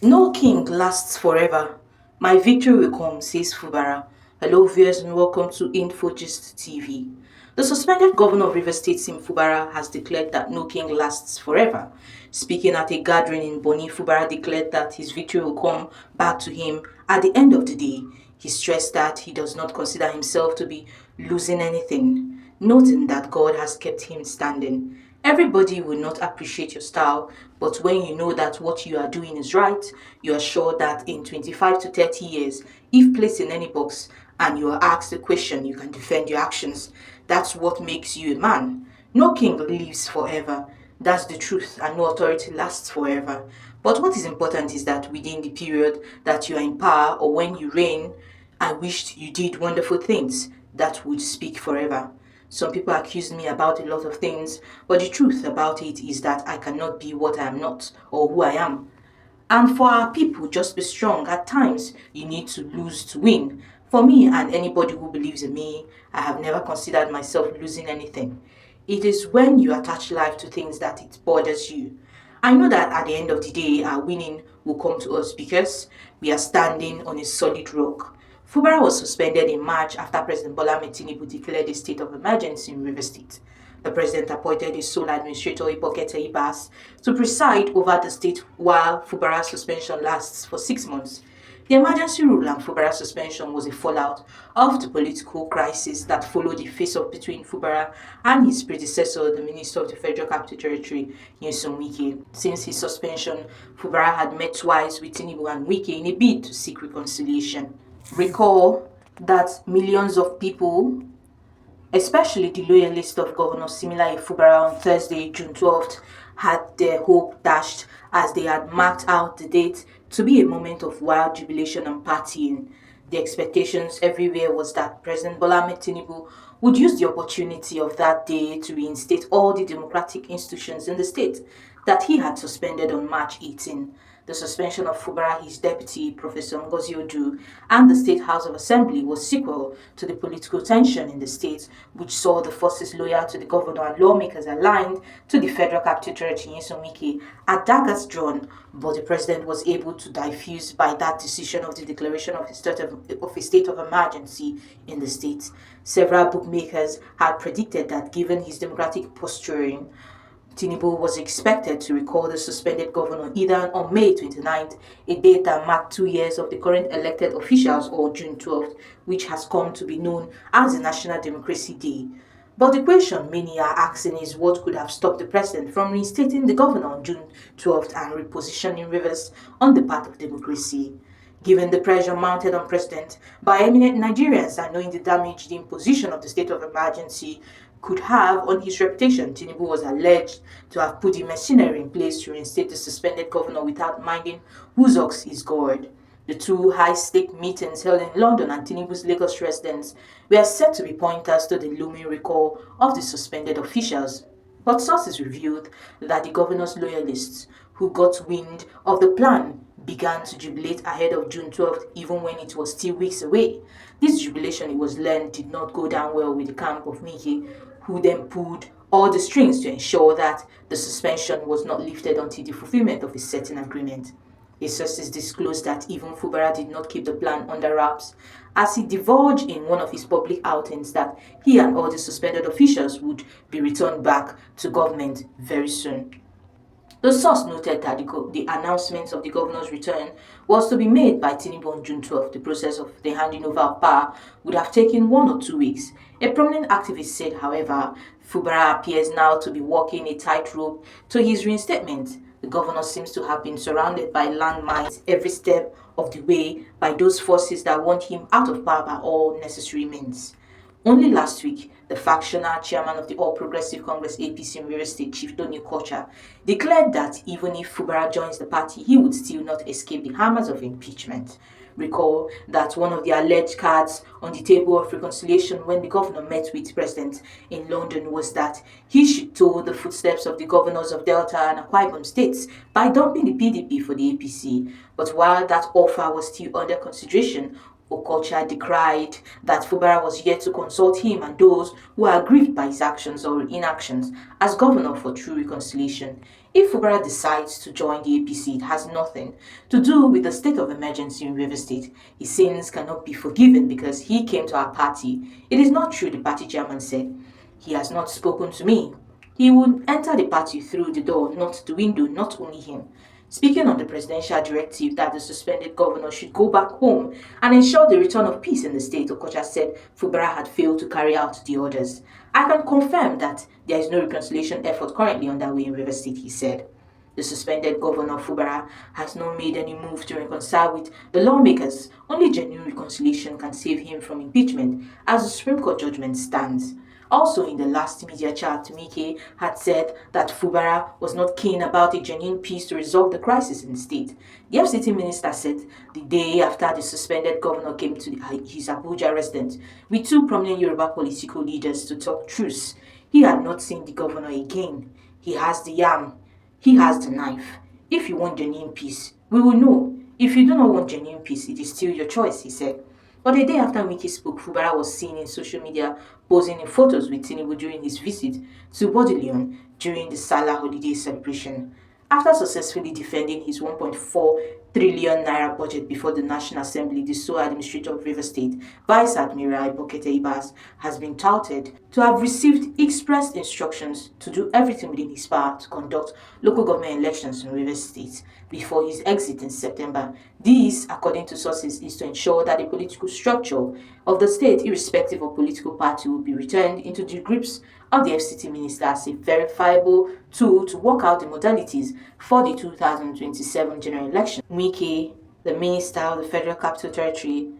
No king lasts forever. My victory will come, says Fubara. Hello viewers and welcome to InfoGist TV. The suspended governor of Rivers State, Sim Fubara, has declared that no king lasts forever. Speaking at a gathering in Boni, Fubara declared that his victory will come back to him at the end of the day. He stressed that he does not consider himself to be losing anything, noting that God has kept him standing. Everybody will not appreciate your style, but when you know that what you are doing is right, you are sure that in 25 to 30 years, if placed in any box and you are asked a question, you can defend your actions. That's what makes you a man. No king lives forever. That's the truth, and no authority lasts forever. But what is important is that within the period that you are in power or when you reign, I wished you did wonderful things that would speak forever. Some people accuse me about a lot of things, but the truth about it is that I cannot be what I am not or who I am. And for our people, just be strong. At times, you need to lose to win. For me and anybody who believes in me, I have never considered myself losing anything. It is when you attach life to things that it bothers you. I know that at the end of the day, our winning will come to us because we are standing on a solid rock. Fubara was suspended in March after President Bola Tinubu declared a state of emergency in Rivers State. The president appointed his sole administrator, Ibokete Ibas, to preside over the state while Fubara's suspension lasts for 6 months. The emergency rule and Fubara suspension was a fallout of the political crisis that followed the face-off between Fubara and his predecessor, the Minister of the Federal Capital Territory, Nyesom Wike. Since his suspension, Fubara had met twice with Tinubu and Wike in a bid to seek reconciliation. Recall that millions of people, especially the loyalists of Governor Simila Fubara on Thursday, June 12th, had their hope dashed as they had marked out the date to be a moment of wild jubilation and partying. The expectations everywhere was that President Bola Ahmed Tinubu would use the opportunity of that day to reinstate all the democratic institutions in the state that he had suspended on March 18. The suspension of Fubara, his deputy, Professor Ngozi Odu, and the State House of Assembly was sequel to the political tension in the state, which saw the forces loyal to the governor and lawmakers aligned to the Federal Capital Territory Nyesom Wike at daggers drawn, but the president was able to diffuse by that decision of the declaration of a state of emergency in the state. Several bookmakers had predicted that given his democratic posturing, Tinubu was expected to recall the suspended governor either on May 29th, a date that marked 2 years of the current elected officials, or June 12th, which has come to be known as the National Democracy Day. But the question many are asking is what could have stopped the president from reinstating the governor on June 12th and repositioning Rivers on the path of democracy? Given the pressure mounted on President by eminent Nigerians and knowing the damage the imposition of the state of emergency could have on his reputation, Tinubu was alleged to have put the machinery in place to reinstate the suspended governor without minding whose ox is gored. The two high-stake meetings held in London and Tinubu's Lagos residence were said to be pointers to the looming recall of the suspended officials. But sources revealed that the governor's loyalists, who got wind of the plan, began to jubilate ahead of June 12th, even when it was still weeks away. This jubilation, it was learned, did not go down well with the camp of Wike, who then pulled all the strings to ensure that the suspension was not lifted until the fulfillment of a certain agreement. His sources disclosed that even Fubara did not keep the plan under wraps, as he divulged in one of his public outings that he and all the suspended officials would be returned back to government very soon. The source noted that the announcement of the governor's return was to be made by Tinubu on June 12th. The process of the handing over of power would have taken 1 or 2 weeks. A prominent activist said, however, Fubara appears now to be walking a tightrope to his reinstatement. The governor seems to have been surrounded by landmines every step of the way by those forces that want him out of power by all necessary means. Only last week, the factional chairman of the All Progressive Congress APC in Rivers State, Chief Tony Kocha, declared that even if Fubara joins the party, he would still not escape the hammers of impeachment. Recall that one of the alleged cards on the table of reconciliation when the governor met with the president in London was that he should toe the footsteps of the governors of Delta and Akwa Ibom states by dumping the PDP for the APC. But while that offer was still under consideration, Okocha decried that Fubara was yet to consult him and those who are aggrieved by his actions or inactions as governor for true reconciliation. If Fubara decides to join the APC, it has nothing to do with the state of emergency in River State. His sins cannot be forgiven because he came to our party. It is not true, the party chairman said. He has not spoken to me. He would enter the party through the door, not the window, not only him. Speaking on the presidential directive that the suspended governor should go back home and ensure the return of peace in the state, Okocha said Fubara had failed to carry out the orders. I can confirm that there is no reconciliation effort currently underway in River State, he said. The suspended governor Fubara has not made any move to reconcile with the lawmakers. Only genuine reconciliation can save him from impeachment, as the Supreme Court judgment stands. Also, in the last media chat, Wike had said that Fubara was not keen about a genuine peace to resolve the crisis in the state. The FCT minister said the day after the suspended governor came to his Abuja residence with two prominent Yoruba political leaders to talk truce, he had not seen the governor again. He has the yam, he has the knife. If you want genuine peace, we will know. If you do not want genuine peace, it is still your choice, he said. But a day after Wike spoke, Fubara was seen in social media posing in photos with Tinubu during his visit to Bodilion during the Salah holiday celebration. After successfully defending his 1.4 trillion naira budget before the National Assembly, the sole administrator of River State, Vice Admiral Ibokete Ibas, has been touted to have received express instructions to do everything within his power to conduct local government elections in River State before his exit in September. This, according to sources, is to ensure that the political structure of the state, irrespective of political party, will be returned into the grips of the FCT minister as a verifiable tool to work out the modalities for the 2027 general election. Wike, the minister of the Federal Capital Territory,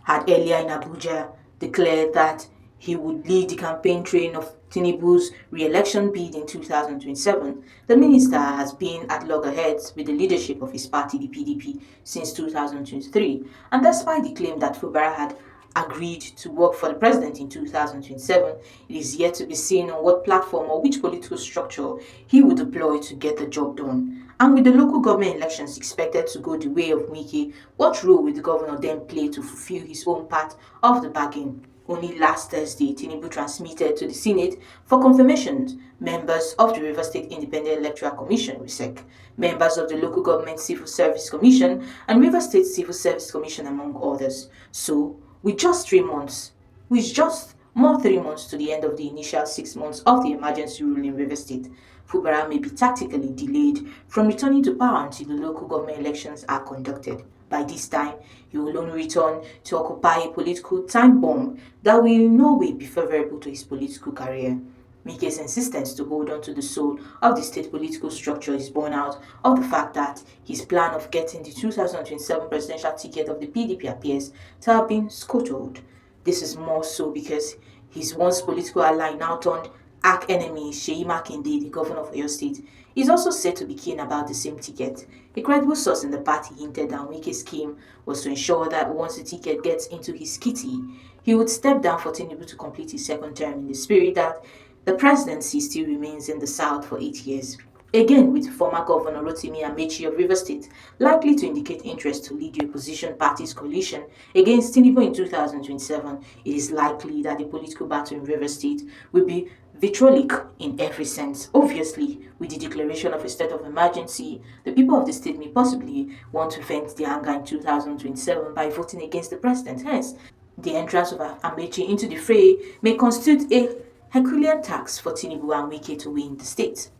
had earlier in Abuja declared that he would lead the campaign train of Tinubu's re-election bid in 2027. The minister has been at loggerheads with the leadership of his party, the PDP, since 2023, and despite the claim that Fubara had agreed to work for the president in 2027, it is yet to be seen on what platform or which political structure he will deploy to get the job done. And with the local government elections expected to go the way of Wike, what role will the governor then play to fulfill his own part of the bargain? Only last Thursday, Tinubu transmitted to the Senate for confirmation members of the River State Independent Electoral Commission, RISEC, members of the Local Government Civil Service Commission, and River State Civil Service Commission, among others. So, with just 3 months, with just more 3 months to the end of the initial 6 months of the emergency rule in River State, Fubara may be tactically delayed from returning to power until the local government elections are conducted. By this time, he will only return to occupy a political time bomb that will in no way be favorable to his political career. Wike's insistence to hold on to the soul of the state political structure is born out of the fact that his plan of getting the 2027 presidential ticket of the PDP appears to have been scuttled. This is more so because his once political ally, now turned arch-enemy Seyi Makinde, the governor of Oyo State, is also said to be keen about the same ticket. A credible source in the party hinted that Wike's scheme was to ensure that once the ticket gets into his kitty, he would step down for Tinubu to complete his second term in the spirit that the presidency still remains in the South for 8 years. Again, with former Governor Rotimi Amechi of River State likely to indicate interest to lead the opposition party's coalition against Tinubu in 2027, it is likely that the political battle in River State will be vitriolic in every sense. Obviously, with the declaration of a state of emergency, the people of the state may possibly want to vent their anger in 2027 by voting against the president. Hence, the entrance of Amechi into the fray may constitute a Herculean task for Tinubu and Wike to win the state.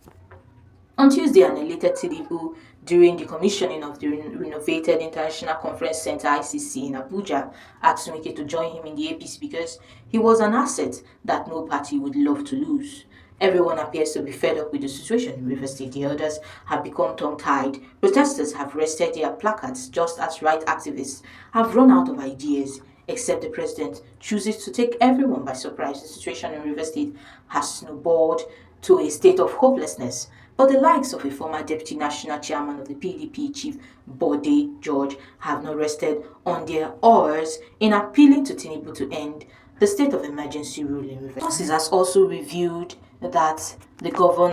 On Tuesday, an elated Tinubu, during the commissioning of the renovated International Conference Center (ICC) in Abuja, asked Wike to join him in the APC because he was an asset that no party would love to lose. Everyone appears to be fed up with the situation in River State. The elders have become tongue-tied. Protesters have rested their placards just as right activists have run out of ideas. Except the president chooses to take everyone by surprise. The situation in River State has snowballed to a state of hopelessness. But the likes of a former deputy national chairman of the PDP, Chief Bode George, have not rested on their oars in appealing to Tinubu to end the state of emergency rule in River State. Sources has also revealed that the governor